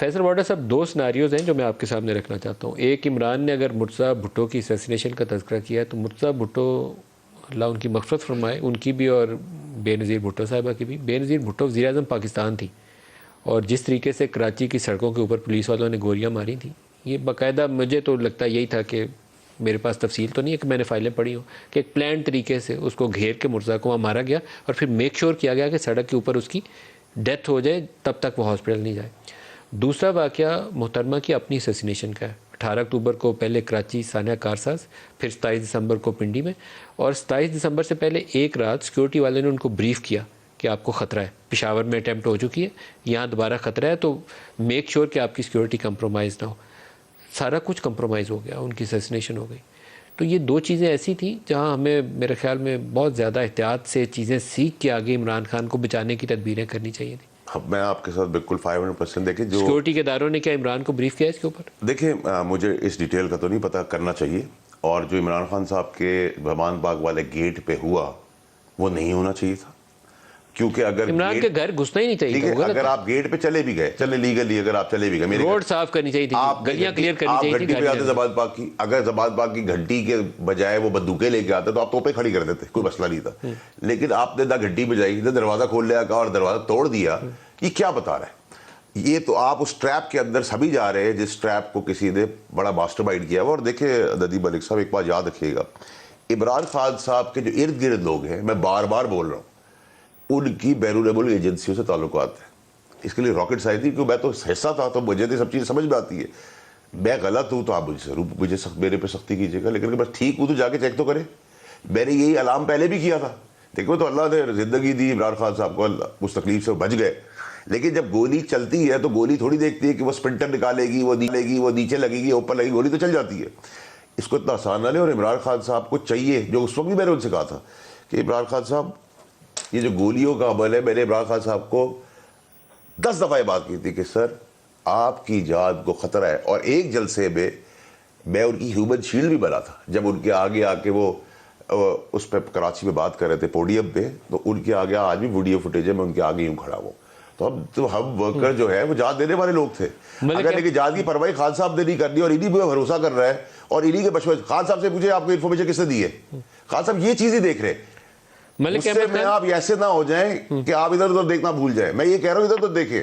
Faisal order صاحب دو scenarios ہیں جو میں آپ کے سامنے رکھنا چاہتا ہوں. ایک، عمران نے اگر مرتضیٰ بھٹو کی اسیسینیشن کا تذکرہ کیا ہے تو مرتضیٰ بھٹو اللہ ان کی مغفرت فرمائے، ان کی بھی اور بے نظیر بھٹو صاحبہ کی بھی. بے نظیر بھٹو وزیر اعظم پاکستان تھی، اور جس طریقے سے کراچی کی سڑکوں کے اوپر پولیس والوں نے گولیاں ماری تھیں، یہ باقاعدہ مجھے تو لگتا ہے یہی تھا کہ میرے پاس تفصیل تو نہیں ہے کہ میں نے فائلیں پڑھی ہوں کہ ایک پلان طریقے سے اس کو گھیر کے مرتضیٰ کو وہاں مارا گیا اور پھر میک شور کیا گیا کہ سڑک کے اوپر اس کی ڈیتھ ہو جائے، تب تک وہ ہاسپٹل نہیں جائے. دوسرا واقعہ محترمہ کی اپنی اسیسینیشن کا ہے. 18 اکتوبر کو پہلے کراچی سانحہ کارساز، پھر 27 دسمبر کو پنڈی میں، اور 27 دسمبر سے پہلے ایک رات سیکورٹی والے نے ان کو بریف کیا کہ آپ کو خطرہ ہے، پشاور میں اٹیمپٹ ہو چکی ہے، یہاں دوبارہ خطرہ ہے، تو میک شور کہ آپ کی سیکورٹی کمپرومائز نہ ہو. سارا کچھ کمپرومائز ہو گیا، ان کی اسیسینیشن ہو گئی. تو یہ دو چیزیں ایسی تھیں جہاں ہمیں میرے خیال میں بہت زیادہ احتیاط سے چیزیں سیکھ کے آگے عمران خان کو بچانے کی تدبیریں کرنی چاہیے تھیں. میں آپ کے ساتھ بالکل 500% دیکھیں جو سیکورٹی کے اداروں نے کیا عمران کو بریف کیا اس کے اوپر؟ دیکھیں مجھے اس ڈیٹیل کا تو نہیں پتہ، کرنا چاہیے. اور جو عمران خان صاحب کے زمان باغ والے گیٹ پہ ہوا وہ نہیں ہونا چاہیے تھا، کیونکہ اگر عمران کے گھر گھسنا ہی نہیں چاہیے تھا. اگر آپ گیٹ پہ چلے بھی گئے، چلے لیگلی اگر آپ چلے بھی گئے، روڈ صاف کرنی چاہیے تھی، گلیاں کلیئر کرنی چاہیے تھی. گھنٹی پہ آتے زبان پاک کی، اگر زبان پاک کی گھنٹی کے بجائے وہ بندوقیں لے کے آتے تو آپ توپیں کھڑی کر دیتے، کوئی مسئلہ نہیں تھا. لیکن آپ نے نہ گھنٹی بجائی، نہ دروازہ کھول لیا اور دروازہ توڑ دیا. یہ کیا بتا رہا ہے؟ یہ تو آپ اس ٹریپ کے اندر سبھی جا رہے ہیں جس ٹریپ کو کسی نے بڑا ماسٹر مائنڈ کیا ہوا. اور دیکھیں ندیم ملک صاحب، ایک بات یاد رکھیے گا، عمران خان صاحب کے جو ارد گرد لوگ ہیں، میں بار بار بول رہا ہوں، ان کی بیرون ملک ایجنسیوں سے تعلقات ہیں. اس کے لیے راکٹ سائنس نہیں، کیونکہ میں تو حصہ تھا تو مجھے تو سب چیزیں سمجھ میں آتی ہے. میں غلط ہوں تو آپ مجھے میرے پہ سختی کیجیے گا، لیکن بس ٹھیک ہوں تو جا کے چیک تو کریں. میں نے یہی علام پہلے بھی کیا تھا. دیکھو تو اللہ نے زندگی دی عمران خان صاحب کو، اس تکلیف سے بچ گئے. لیکن جب گولی چلتی ہے تو گولی تھوڑی دیکھتی ہے کہ وہ سپنٹر نکالے گی، وہ نیچے لگے گی، اوپر لگے گی، گولی تو چل جاتی ہے. اس کو اتنا آسان نہ لیں. اور عمران خان صاحب کو چاہیے، جو اس وقت بھی میں نے ان سے کہا تھا کہ عمران خان صاحب یہ جو گولیوں کا عمل ہے، میں نے عمران خان صاحب کو 10 دفعہ یہ بات کی تھی کہ سر آپ کی جان کو خطرہ ہے. اور ایک جلسے میں میں ان کی ہیومن شیلڈ بھی بنا تھا، جب ان کے آگے آ کے وہ اس پہ کراچی میں بات کر رہے تھے پوڈیم پہ، تو ان کے آگے آج بھی ویڈیو فوٹیج ہے، میں ان کے آگے یوں کھڑا ہوں. تو ہم ورکر جو ہے وہ جان دینے والے لوگ تھے. اگر لیکن جان کی پرواہی خان صاحب نے نہیں کرنی، اور انہی پہ بھروسہ کر رہا ہے اور انہی کے مشورے. خان صاحب سے پوچھے آپ کو انفارمیشن کس نے دی ہے؟ خان صاحب یہ چیزیں دیکھ رہے ہیں. اس سے میں آپ ایسے نہ ہو جائیں کہ آپ ادھر ادھر دیکھنا بھول جائیں. میں یہ کہہ رہا ہوں ادھر ادھر دیکھیں.